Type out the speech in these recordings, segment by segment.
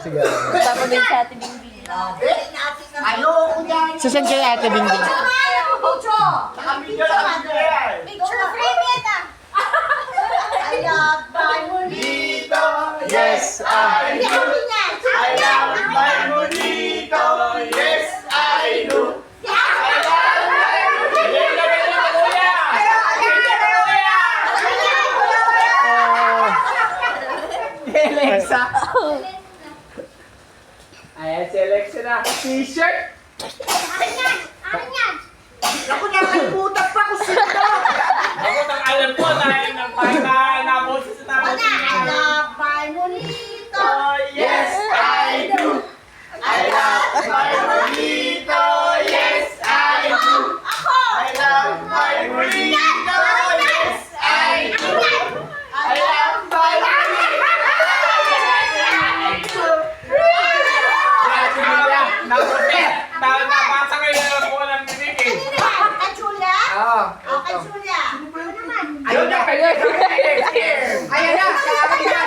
Sige. Kasama din sa Ate Bingbing. Ayoko yan. Sasend kayo Ate Bingbing. Picture frame yan ah. I love my monito. Yes, I do. I love my monito. Yes, I do. Alexa. Ayan si Alexa na. T-shirt. Ako nakalimutan pa kung sino. Ako nang alam ko dahil nang naboses sa tapos I love my monito. yes, I do. I love my monito. Yes, I do. Ako. I love my monito. Yes, I do. I love my Nabasa kayo na po ng binig eh. Kay Julia? Oo. Kay Julia. Sino ba naman? Ayun na kayo. Ayan na. Sinabi niya.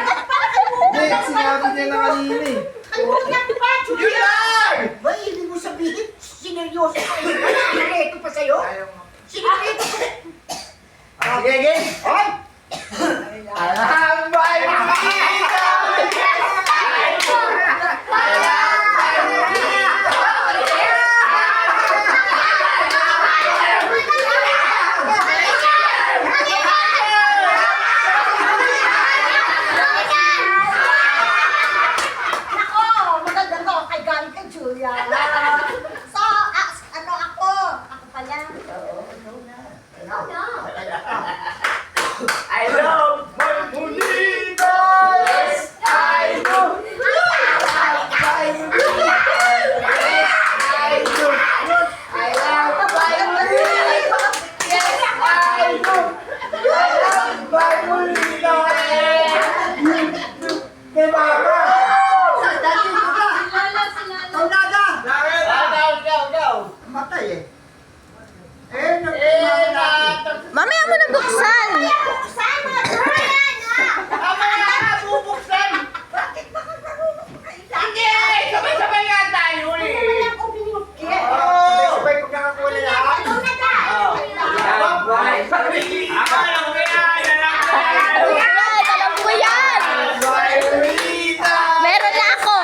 Hindi, sinabi niya na kanina eh. Kalimutan pa, Julia. Julia! Ba, ibig mo sabihin, sineryoso ka eh. Sinereto pa sa'yo? Sinereto pa sa'yo? Sige, game. Ay! Alam ba yung Nako, maganda to. Kay galing kay Julia. So, ano ako? Ako pala. Ikaw na. I love my monito. Yes, I do. Mamaya mo na buksan! Buksan mo, Julian, ah! Mamaya na, bubuksan. Bakit ba ka marunong kayo? Hindi, sabay-sabay nga tayo Ano eh. naman ang uminukin? sabay pagkakakuha na lahat? Ikaw na ka! Akala ko yan, alam ko yan. Alam ko yan! Meron na ako!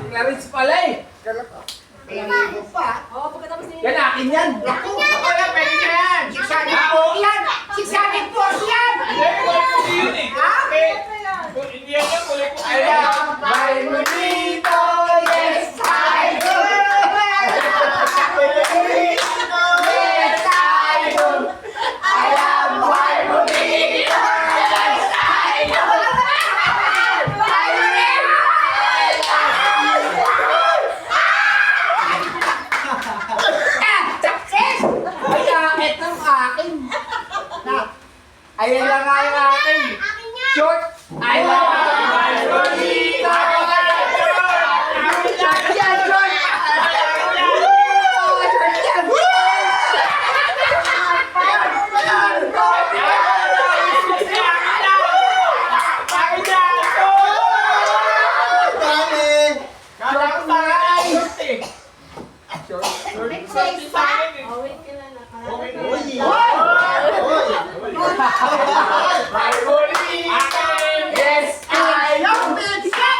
Clarence pala eh. Yan akin yan. Ako yan, pwede na yan. Sisagin po yan! Hindi, kulay yun eh. Hindi yan, kulay ko. I love my monito. Yes, I do. Yes, I do. I love my monito. Yes, I do. Success! Ay, akit ng akin. Ayan lang nga yung akin. Akin yan! Short. I love my monito. Short yan, short. Short yan. Yes, I love it.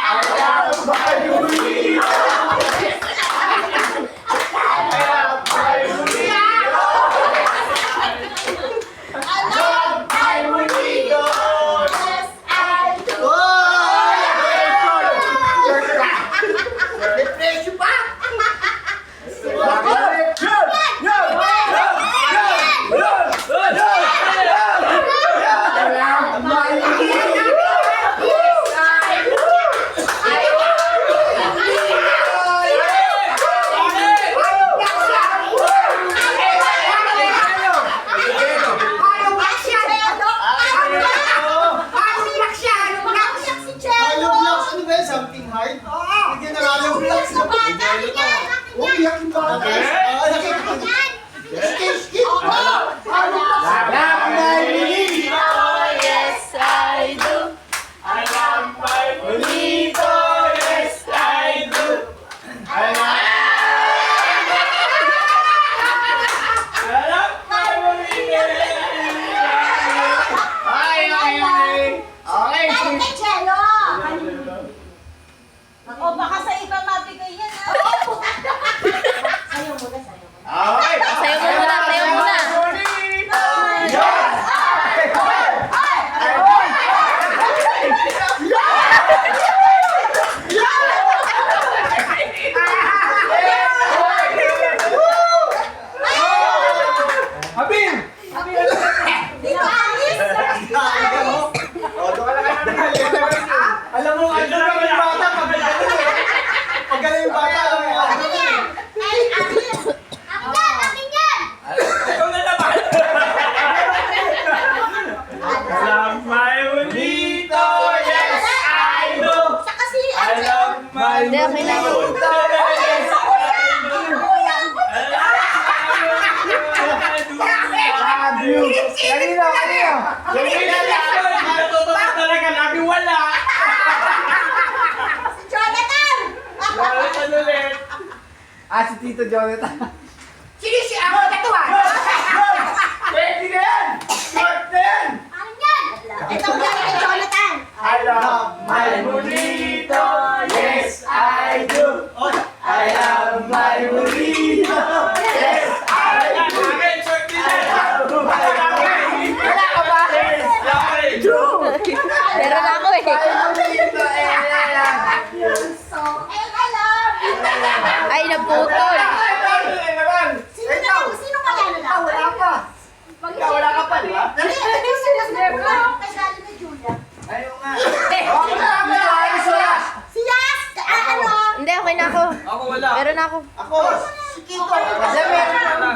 Hindi, okay na ako. Love you. Kanino, kanino? Natutunan talaga, lagi wala. Si Jonathan! Jonathan ulit. Si Tito Jonathan. Sinisi ako, tatuan! Pwede na yan! Short na yan! Ano yan? Ito ang galing kay Jonathan. I love my burrito, yes I do. I love my burrito, yes I do. Akin, short din yan. Wala ka ba? Akin. Meron ako eh. My burrito, So, and I love you. Ay, naputol. Sino kaya na lang? Wala pa. Wala ka pa, di ba? Hindi, hindi sila sila. Kay galing kay Julia. Ayaw nga. Okay na ako na. Ayos wala. Si Yas! Ano? Hindi, okay na ako. Ako wala. Meron ako. Ako. Si Kiko. Kasi meron